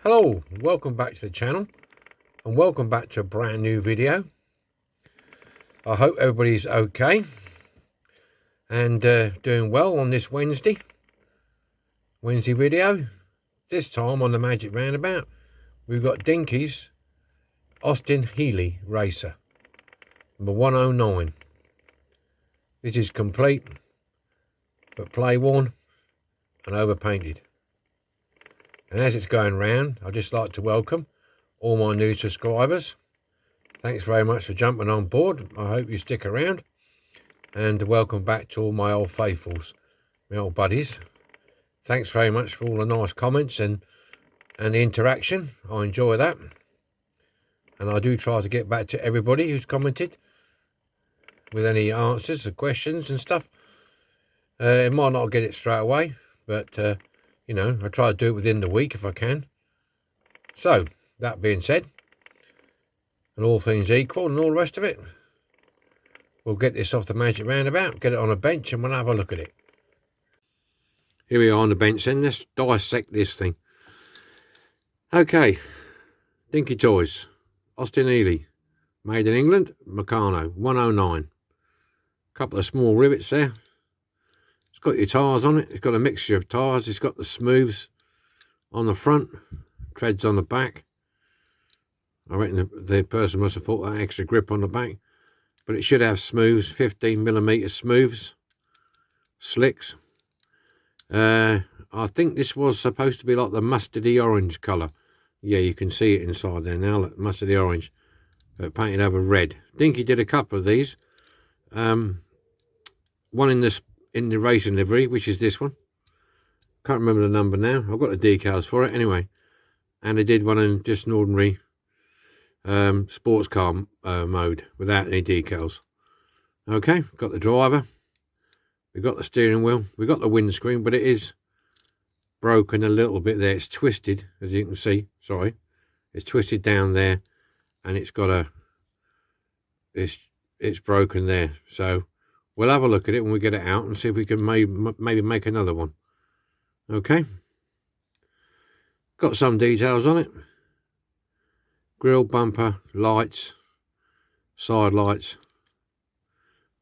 Hello, welcome back to the channel and welcome back to a brand new video. I hope everybody's okay and doing well on this Wednesday video. This time on the Magic Roundabout we've got Dinky's Austin Healey Racer number 109. This is complete but play worn and overpainted. And as it's going round, I'd just like to welcome all my new subscribers. Thanks very much for jumping on board. I hope you stick around. And welcome back to all my old faithfuls, my old buddies. Thanks very much for all the nice comments and the interaction. I enjoy that. And I do try to get back to everybody who's commented with any answers or questions and stuff. It might not get it straight away, but you know, I try to do it within the week if I can. So, that being said, and all things equal and all the rest of it, we'll get this off the Magic Roundabout, get it on a bench, and we'll have a look at it. Here we are on the bench then. Let's dissect this thing. Okay, Dinky Toys, Austin Healey, made in England, Meccano, 109. Couple of small rivets there. It's got your tyres on it. It's got a mixture of tyres. It's got the smooths on the front, treads on the back. I reckon the person must have put that extra grip on the back, but it should have smooths, 15mm smooths, slicks. I think this was supposed to be like the mustardy orange colour. Yeah, you can see it inside there now, look, mustardy orange, but painted over red. Dinky did a couple of these. One in the racing livery, which is this one. Can't remember the number now. I've got the decals for it anyway. And they did one in just an ordinary sports car mode without any decals. Okay, got the driver. We've got the steering wheel. We've got the windscreen, but it is broken a little bit there. It's twisted, as you can see. Sorry. It's twisted down there, and it's got a... It's broken there. So we'll have a look at it when we get it out and see if we can maybe make another one. Okay. Got some details on it. Grille, bumper, lights, side lights,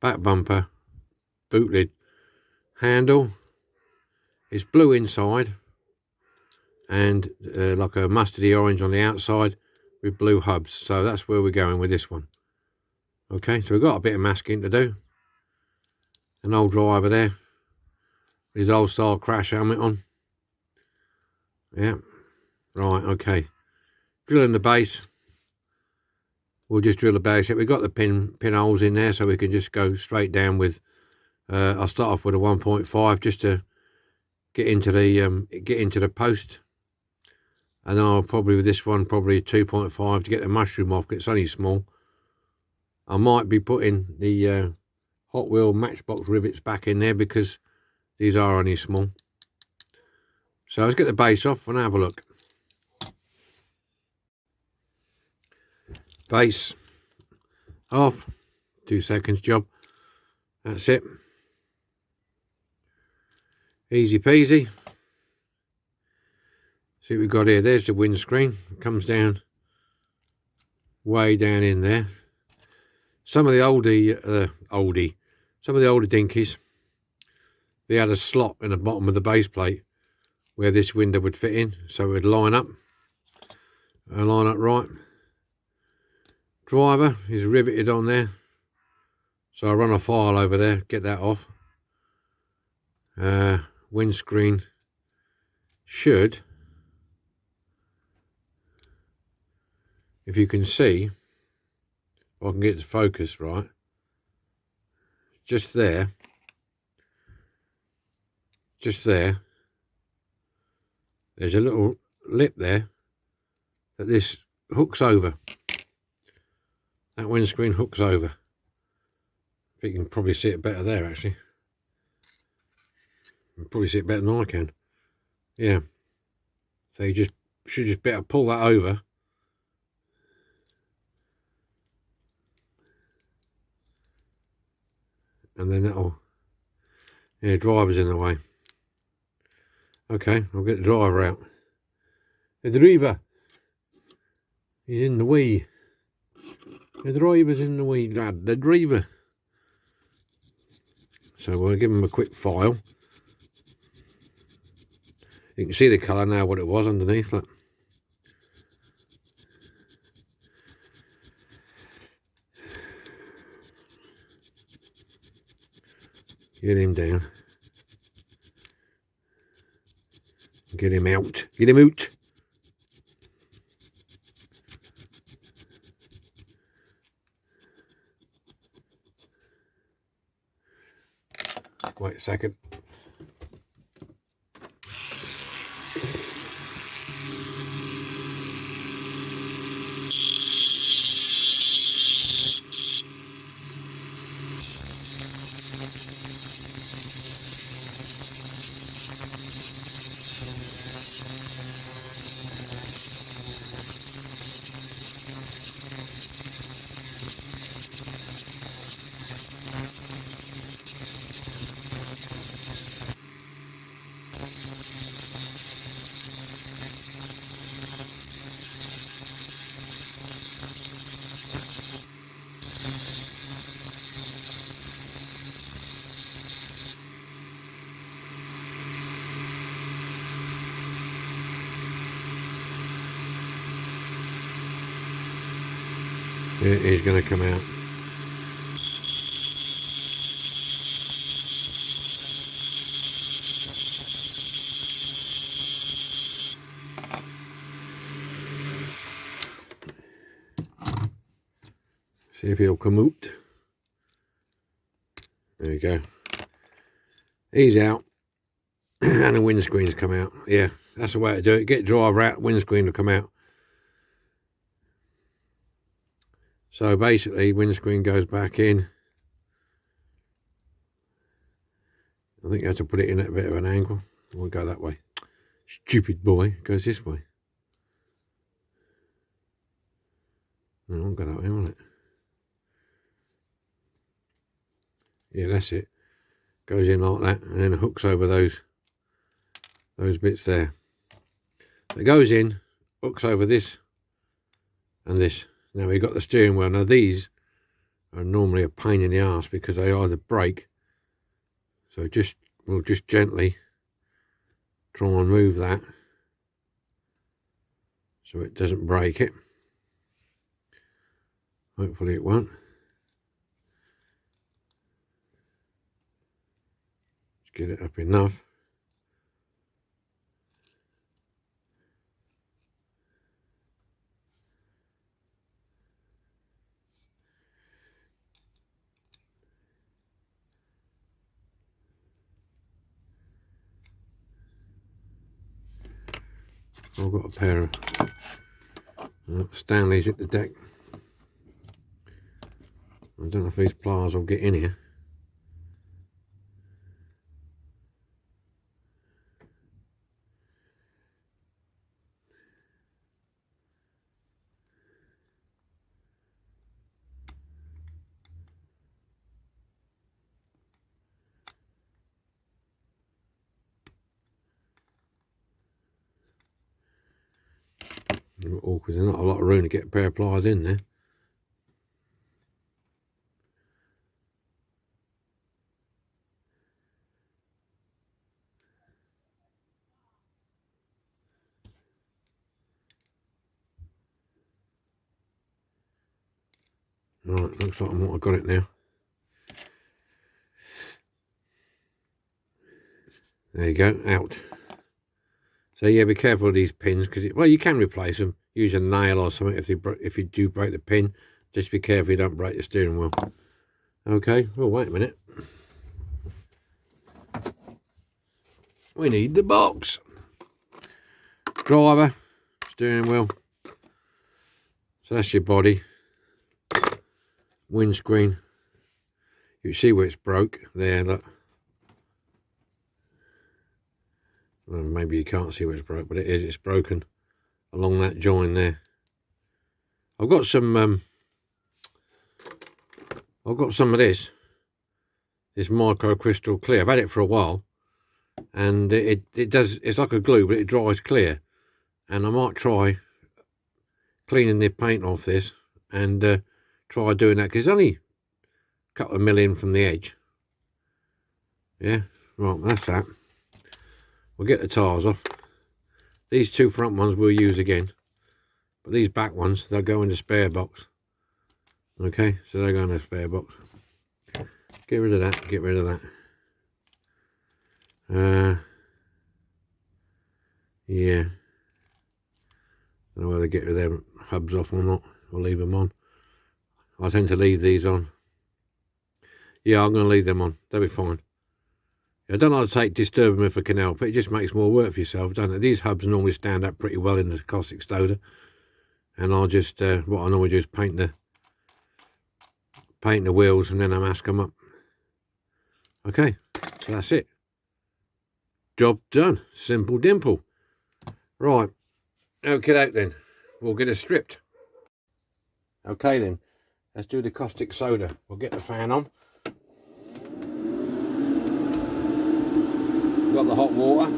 back bumper, boot lid, handle. It's blue inside and like a mustardy orange on the outside with blue hubs. So that's where we're going with this one. Okay, so we've got a bit of masking to do. An old driver there with his old style crash helmet on. Yeah, right, okay. Drilling the base. We'll just drill the base. We've got the pin holes in there, so we can just go straight down with. I'll start off with a 1.5 just to get into the post, and then I'll probably with this one probably a 2.5 to get the mushroom off. It's only small. I might be putting the Hot Wheel Matchbox rivets back in there because these are only small. So let's get the base off and have a look. Base off, 2 seconds job. That's it. Easy peasy. See what we've got here. There's the windscreen. It comes down way down in there. Some of the some of the older Dinkies, they had a slot in the bottom of the base plate where this window would fit in, so it would line up right. Driver is riveted on there, so I run a file over there, get that off. Windscreen should, if you can see, if I can get the focus right, just there, there's a little lip there that this hooks over. That windscreen hooks over. You can probably see it better there, actually. You can probably see it better than I can. Yeah. So you should just better pull that over. And then that'll... Yeah, driver's in the way. Okay, I'll get the driver out. The driver. He's in the way. The driver's in the way, lad. The driver. So we'll give him a quick file. You can see the colour now, what it was underneath. Look. Get him down. Get him out. Get him out. Wait a second. It is going to come out. See if he'll come out. There you go. He's out. And the windscreen's come out. Yeah, that's the way to do it. Get driver out, windscreen will come out. So basically, windscreen goes back in. I think you have to put it in at a bit of an angle. We'll go that way. Stupid boy, goes this way. No, it won't go that way, will it? Yeah, that's it. Goes in like that, and then it hooks over those bits there. It goes in, hooks over this and this. Now we've got the steering wheel. Now these are normally a pain in the arse because they either break. So we'll just gently try and move that so it doesn't break it. Hopefully it won't. Just get it up enough. I've got a pair of Stanleys at the deck. I don't know if these pliers will get in here. Awkward, there's not a lot of room to get a pair of pliers in there. Right, looks like I've got it now. There you go, out. So yeah, be careful of these pins because well, you can replace them. Use a nail or something if you do break the pin. Just be careful you don't break the steering wheel. Okay. Oh, wait a minute. We need the box. Driver, steering wheel. So that's your body. Windscreen. You see where it's broke there. Look. Well, maybe you can't see where it's broke, but it is. It's broken along that join there. I've got some of this micro crystal clear. I've had it for a while, and it does. It's like a glue, but it dries clear. and I might try cleaning the paint off this and try doing that, because it's only a couple of million from the edge. Yeah, right, that's that. We'll get the tires off. These two front ones we'll use again, but these back ones, they'll go in the spare box. Okay, so they'll go in the spare box. Get rid of that, get rid of that. Yeah, I don't know whether to get rid of them hubs off or not, or leave them on. I tend to leave these on. Yeah, I'm going to leave them on, they'll be fine. I don't like to disturb them if I can help it. It just makes more work for yourself, doesn't it? These hubs normally stand up pretty well in the caustic soda, and I'll just what I normally do is paint the wheels and then I mask them up. Okay, so that's it. Job done. Simple dimple. Right. Okay, then. We'll get it stripped. Okay, then. Let's do the caustic soda. We'll get the fan on. Got the hot water.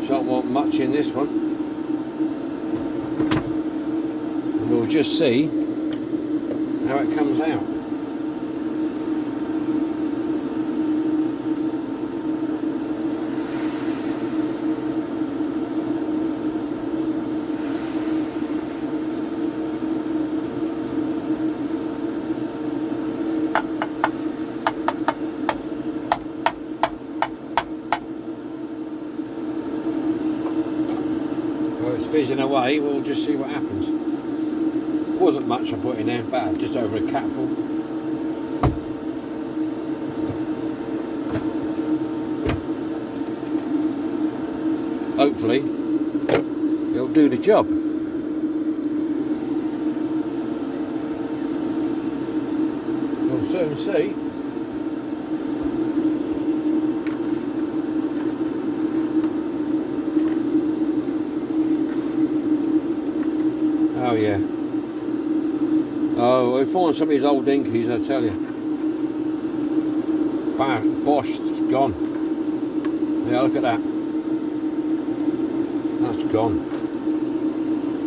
Don't want much in this one. And we'll just see how it comes out. It's fizzing away, we'll just see what happens. Wasn't much I put in there, but just over a capful. Hopefully it'll do the job. We'll soon see. Oh yeah. Oh, we find some of these old Dinkies, I tell you. Bam, bosh, it's gone. Yeah, look at that. That's gone.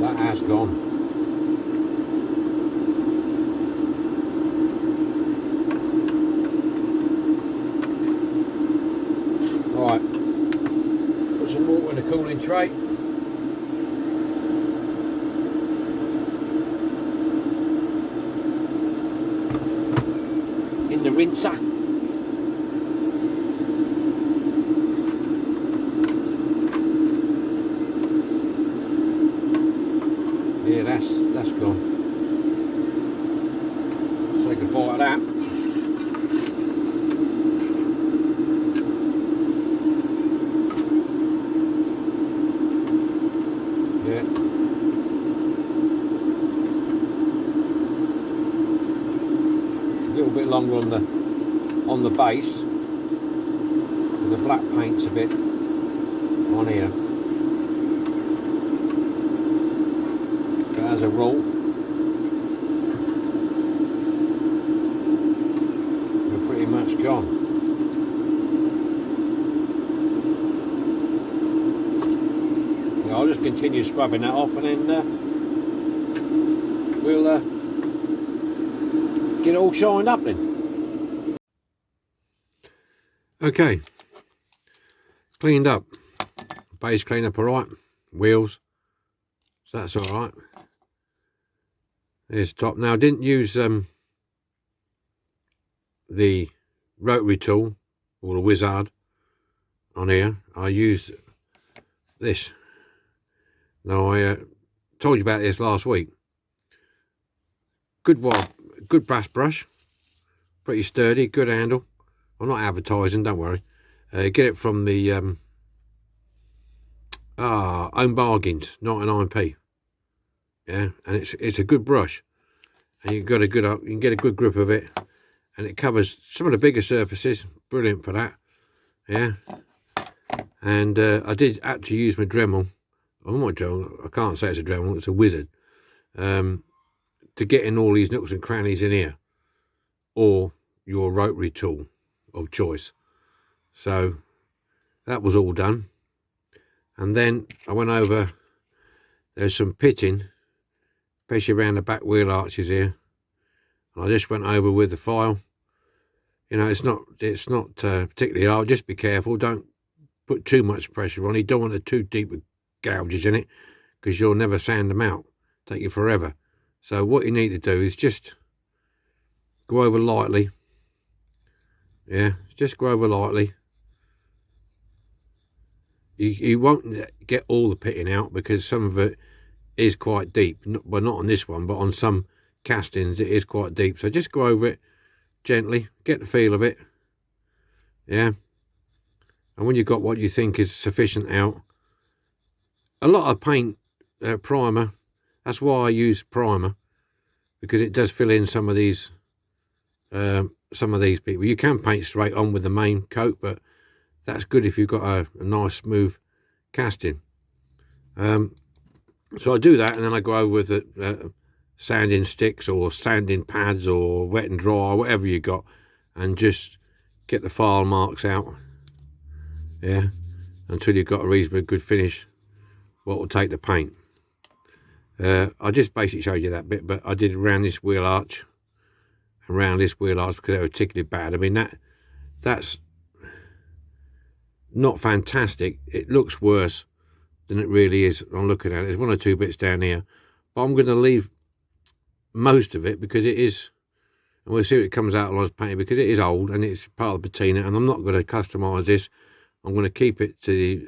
That has gone. Right. Put some water in the cooling tray. In the rinser. Yeah, that's gone. Let's take a bite of that. Yeah. A little bit longer on the base. The black paint's a bit on here. But as a rule, we're pretty much gone. Yeah, I'll just continue scrubbing that off and then we'll get it all shined up then. Okay, cleaned up, base cleaned up alright, wheels, so that's alright. There's top. Now I didn't use the rotary tool or the wizard on here, I used this. Now I told you about this last week. Good brass brush, pretty sturdy, good handle. I'm not advertising, don't worry. Get it from the Own Bargains, 99p. Yeah, and it's a good brush, and you can get a good grip of it, and it covers some of the bigger surfaces. Brilliant for that. Yeah, and I did actually use my Dremel. Oh my Dremel, I can't say it's a Dremel, it's a wizard. To get in all these nooks and crannies in here, or your rotary tool of choice. So that was all done. And then I went over, there's some pitting, especially around the back wheel arches here. And I just went over with the file. You know, it's not particularly hard. Just be careful. Don't put too much pressure on. You don't want too deep gouges in it, because you'll never sand them out. Take you forever. So what you need to do is just go over lightly. Yeah, just go over lightly. You won't get all the pitting out, because some of it is quite deep. Well, not on this one, but on some castings it is quite deep. So just go over it gently, get the feel of it. Yeah. And when you've got what you think is sufficient out, a lot of paint primer, that's why I use primer, because it does fill in some of these people. You can paint straight on with the main coat, but that's good if you've got a nice smooth casting. So I do that, and then I go over with the sanding sticks or sanding pads or wet and dry, whatever you got, and just get the file marks out. Yeah, until you've got a reasonably good finish, what will take the paint. I just basically showed you that bit, but I did around this wheel arch, around this wheel arch, because they were particularly bad. I mean, that's not fantastic. It looks worse than it really is on looking at it. There's one or two bits down here, but I'm going to leave most of it, because it is, and we'll see what it comes out when I was painting, because it is old and it's part of the patina, and I'm not going to customize this. I'm going to keep it to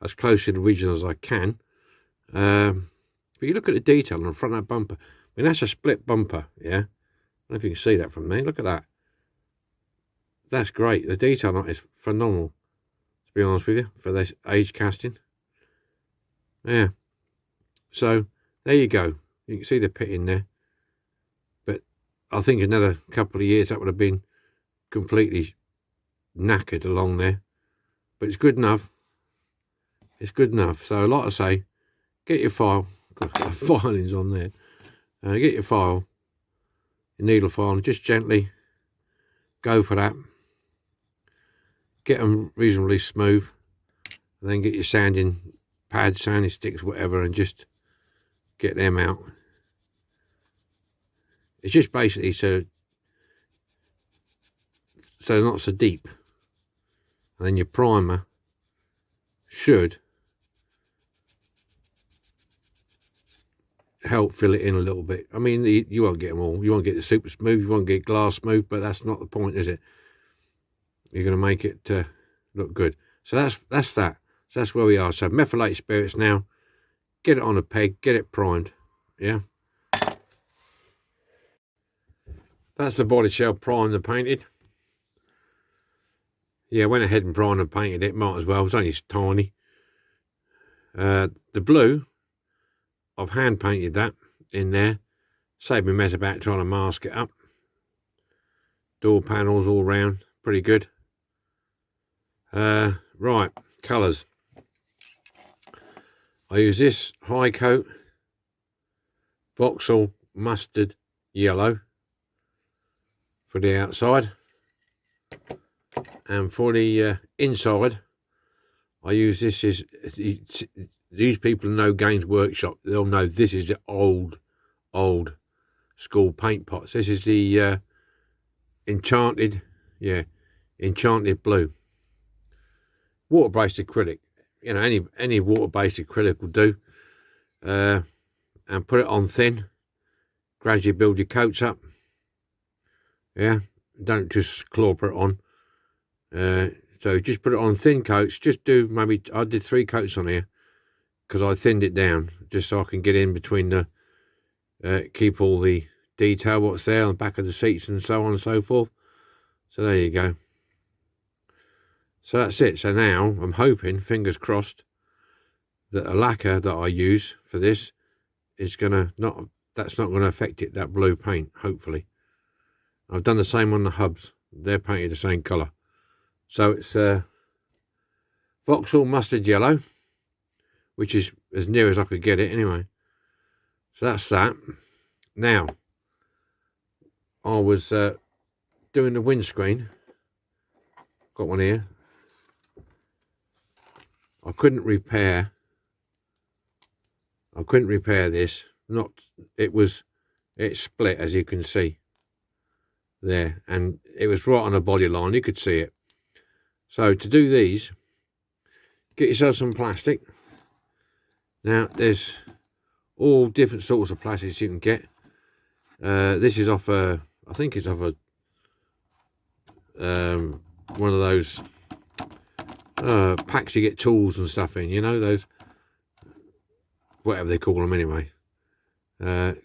as close to the original as I can. But you look at the detail on the front of that bumper. I mean, that's a split bumper, yeah? I don't know if you can see that from there. Look at that. That's great. The detail on it is phenomenal, to be honest with you, for this age casting. Yeah. So, there you go. You can see the pit in there. But I think another couple of years that would have been completely knackered along there. But it's good enough. It's good enough. So, like I say, get your file. Got filings on there. Get your file, your needle file, and just gently go for that. Get them reasonably smooth. And then get your sanding pads, sanding sticks, whatever, and just get them out. It's just basically so not so deep. And then your primer should help fill it in a little bit. I mean, you won't get them all. You won't get the super smooth. You won't get glass smooth, but that's not the point, is it? You're going to make it look good. So that's that. So that's where we are. So methylated spirits now. Get it on a peg. Get it primed. Yeah. That's the body shell primed and painted. Yeah, went ahead and primed and painted it. Might as well. It's only tiny. The blue, I've hand painted that in there. Saved me mess about trying to mask it up. Door panels all round. Pretty good. Right, colours. I use this high coat Vauxhall mustard yellow for the outside, and for the inside I use this. Is these people who know Gaines Workshop, they'll know this is the old school paint pots. This is the enchanted blue water-based acrylic. You know, any water-based acrylic will do. And put it on thin. Gradually build your coats up. Yeah, don't just clobber it on. So just put it on thin coats. Just do maybe, I did 3 coats on here because I thinned it down just so I can get in between the, keep all the detail what's there on the back of the seats and so on and so forth. So there you go. So that's it. So now I'm hoping, fingers crossed, that a lacquer that I use for this is that's not gonna affect it, that blue paint, hopefully. I've done the same on the hubs. They're painted the same colour. So it's Vauxhall mustard yellow, which is as near as I could get it anyway. So that's that. Now, I was doing the windscreen. Got one here. I couldn't repair this. It split, as you can see there, and it was right on the body line. You could see it. So to do these, get yourself some plastic. Now there's all different sorts of plastics you can get. This is off I think it's off one of those packs you get tools and stuff in, you know, those, whatever they call them anyway.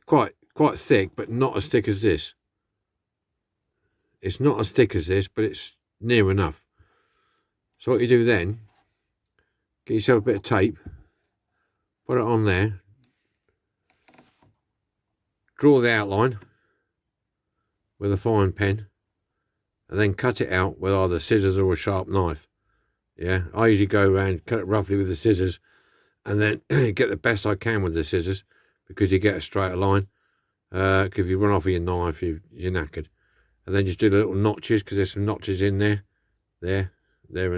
Quite thick, but not as thick as this. It's not as thick as this, but it's near enough. So what you do then, get yourself a bit of tape, put it on there, draw the outline with a fine pen, and then cut it out with either scissors or a sharp knife. Yeah, I usually go around, cut it roughly with the scissors, and then get the best I can with the scissors, because you get a straighter line. Because if you run off with your knife, you're knackered. And then just do the little notches, because there's some notches in there, and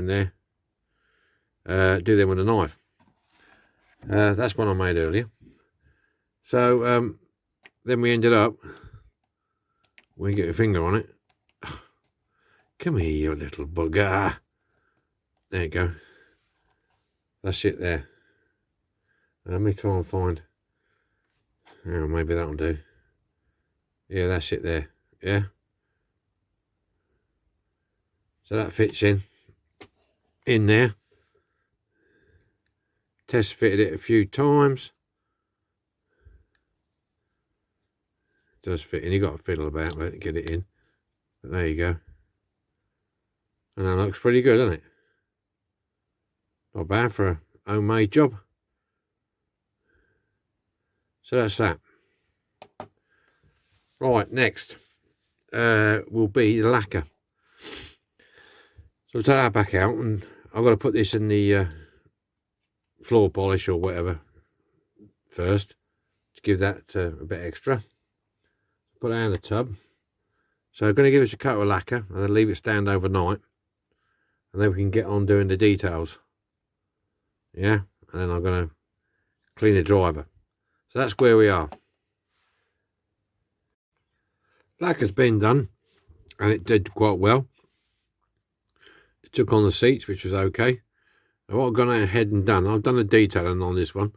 there. Do them with a knife. That's one I made earlier. So then we ended up, when you get your finger on it, come here, you little bugger. There you go. That's it there. Let me try and find. Oh, maybe that'll do. Yeah, that's it there. Yeah. So that fits in there. Test fitted it a few times. It does fit in. You got to fiddle about it to get it in. But there you go. And that looks pretty good, doesn't it? Not bad for a homemade job. So that's that. Right, next will be the lacquer. So I'll take that back out, and I've got to put this in the floor polish or whatever first to give that a bit extra. Put that in the tub. So I'm going to give us a coat of lacquer and then leave it stand overnight, and then we can get on doing the details. Yeah, and then I'm going to clean the driver. So that's where we are. Lacquer's been done, and it did quite well. It took on the seats, which was okay. And what I've gone ahead and done, I've done a detailing on this one,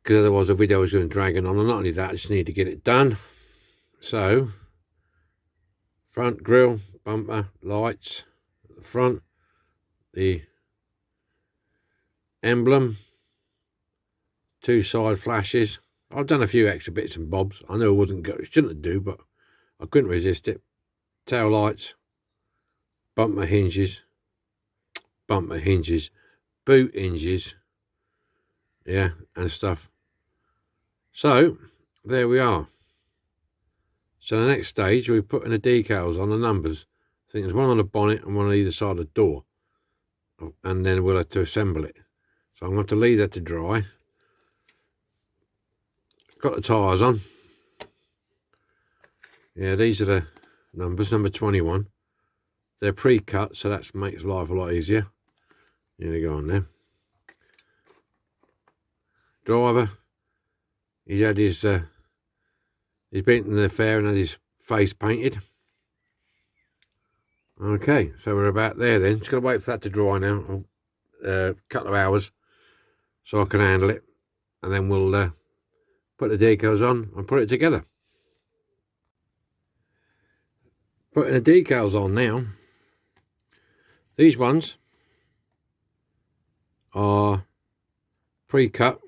because otherwise the video was going to drag on. And not only that, I just need to get it done. So, front grille, bumper, lights, the front, the emblem, 2 side flashes. I've done a few extra bits and bobs. I know I shouldn't do, but I couldn't resist it. Tail lights, bumper hinges, boot hinges, yeah, and stuff. So there we are. So the next stage, we're putting the decals on the numbers. I think there's one on the bonnet and one on either side of the door, and then we'll have to assemble it. So I'm going to leave that to dry. Got the tyres on. Yeah, these are the numbers, number 21. They're pre-cut, so that makes life a lot easier. Here they go on there. Driver, he's had his, he's been to the fair and had his face painted. Okay, so we're about there then. Just got to wait for that to dry now, a couple of hours, so I can handle it. And then we'll put the decals on and put it together. Putting the decals on now. These ones are pre-cut,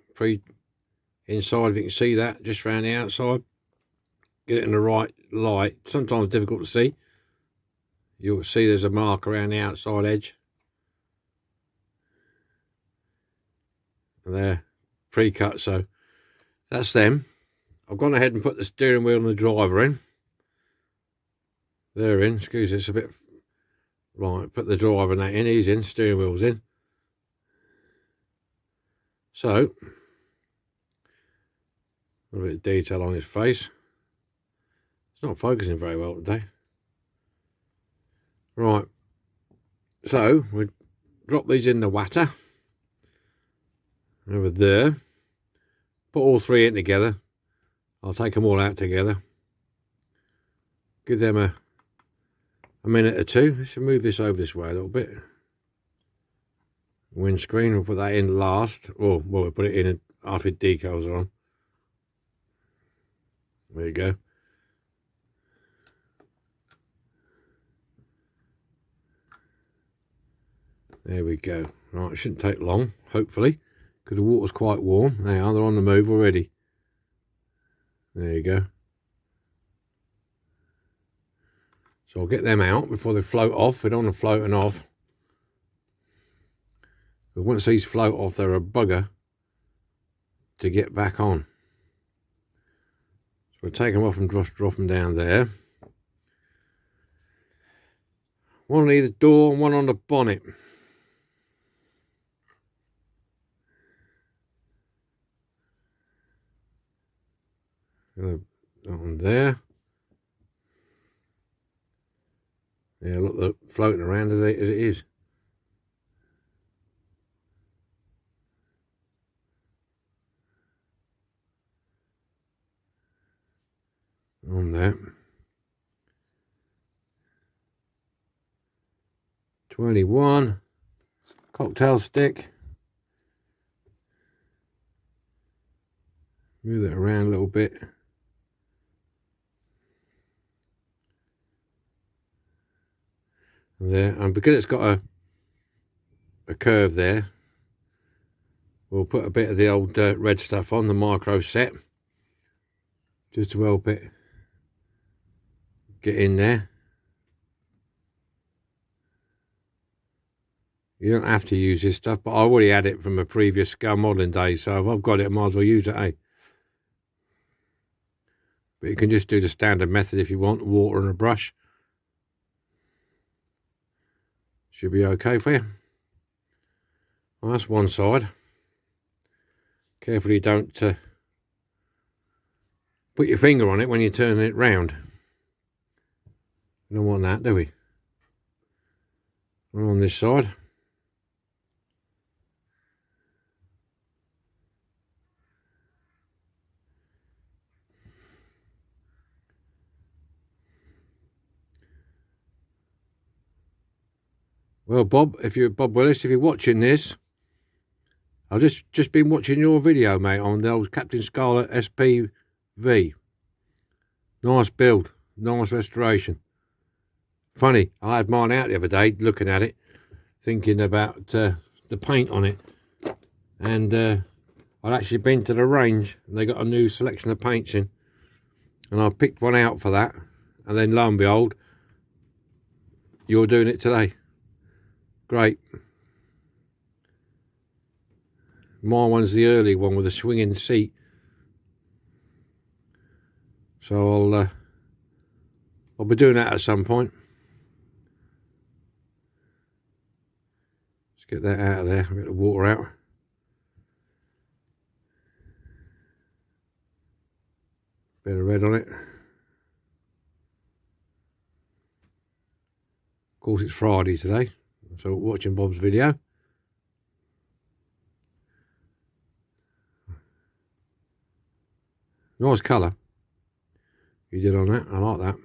inside. If you can see that, just around the outside. Get it in the right light. Sometimes difficult to see. You'll see there's a mark around the outside edge. And they're pre-cut, so that's them. I've gone ahead and put the steering wheel and the driver in. They're in. Excuse me, it's a bit... Right, put the driver and that in. He's in. Steering wheel's in. So, a bit of detail on his face. It's not focusing very well today. Right. So, we drop these in the water over there. Put all three in together. I'll take them all out together. Give them a minute or two. Let's move this over this way a little bit. Windscreen, we'll put that in last. Or, well, we'll put it in after decals are on. There you go. There we go. Right, it shouldn't take long, hopefully, because the water's quite warm. They are, they're on the move already. There you go. So I'll get them out before they float off. They don't want to float off. But once these float off, they're a bugger to get back on. So we'll take them off and drop them down there. One on either door and one on the bonnet. That one there. Yeah, look, they're floating around as it is. On there. 21. Cocktail stick. Move it around a little bit. There, and because it's got a curve there, we'll put a bit of the old red stuff on, the micro set, just to help it get in there. You don't have to use this stuff, but I already had it from a previous scale modelling day, so if I've got it, I might as well use it, eh? But you can just do the standard method if you want, water and a brush. Should be okay for you. Well, that's one side. Carefully don't put your finger on it when you're turning it round. We don't want that, do we? And on this side. Well, Bob, Bob Willis, if you're watching this, I've just been watching your video, mate, on the old Captain Scarlet SPV. Nice build, nice restoration. Funny, I had mine out the other day, looking at it, thinking about the paint on it. And I'd actually been to the range, and they got a new selection of paints in. And I picked one out for that. And then, lo and behold, you're doing it today. Great. My one's the early one with a swinging seat. So I'll be doing that at some point. Let's get that out of there. Get the water out. Bit of red on it. Of course, it's Friday today, so watching Bob's video. Nice colour you did on that. I like that.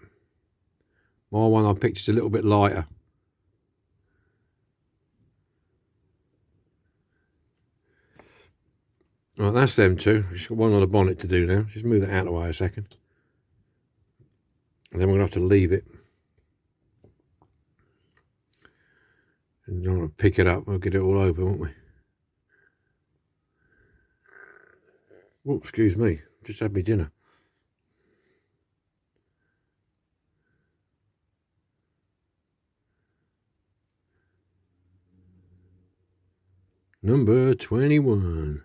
My one I picked is a little bit lighter. Right, that's them two. Just got one on the bonnet to do now. Just move that out of the way a second. And then we're going to have to leave it. And I'm going to pick it up. We'll get it all over, won't we? Oh, excuse me. Just had me dinner. Number 21.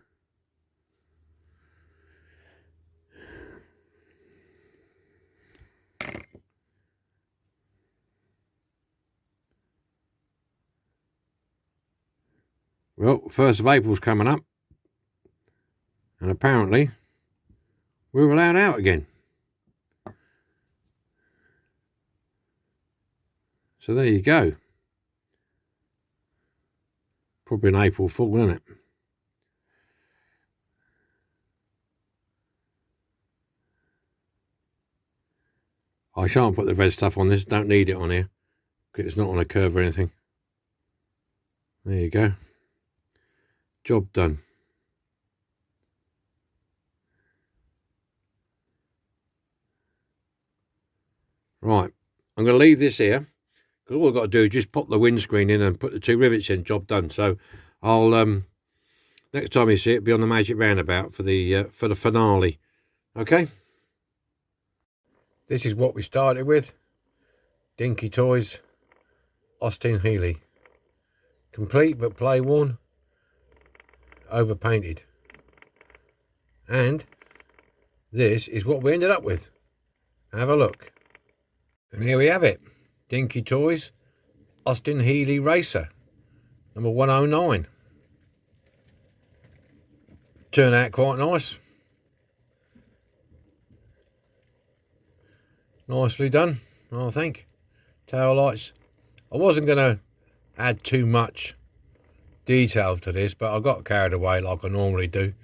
Well, 1st of April's coming up, and apparently we're allowed out again. So there you go. Probably an April Fool, isn't it? I shan't put the red stuff on this. Don't need it on here, because it's not on a curve or anything. There you go. Job done. Right, I'm going to leave this here, because all I've got to do is just pop the windscreen in and put the 2 rivets in. Job done. So I'll next time you see it, be on the Magic Roundabout for the finale. Okay. This is what we started with. Dinky Toys, Austin Healey. Complete but play worn, overpainted. And this is what we ended up with. Have a look. And here we have it. Dinky Toys, Austin Healey Racer, number 109. Turned out quite nice. Nicely done, I think. Tail lights. I wasn't going to add too much detail to this, but I got carried away like I normally do.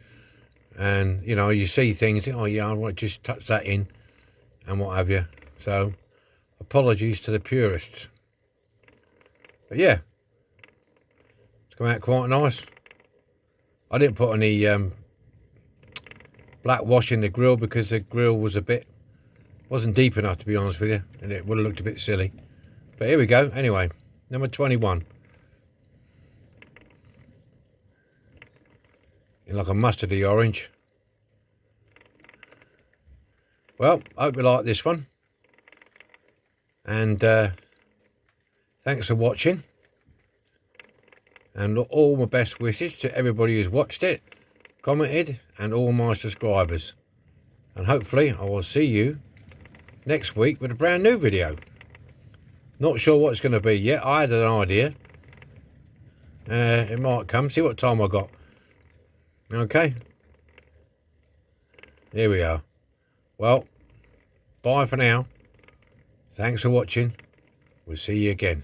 And, you know, you see things, oh yeah, I want to just touch that in and what have you. So, apologies to the purists. But yeah, it's come out quite nice. I didn't put any black wash in the grill because the grill was wasn't deep enough, to be honest with you, and it would have looked a bit silly. But here we go. Anyway, number 21. In like a mustardy orange. Well, I hope you like this one. And thanks for watching. And all my best wishes to everybody who's watched it, commented, and all my subscribers. And hopefully I will see you next week with a brand new video. Not sure what it's going to be yet. I had an idea. It might come. See what time I got. Okay. Here we are. Well, bye for now. Thanks for watching. We'll see you again.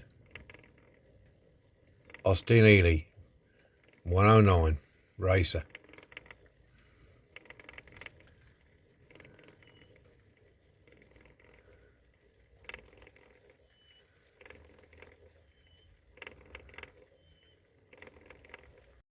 Austin Healey, 109 Racer.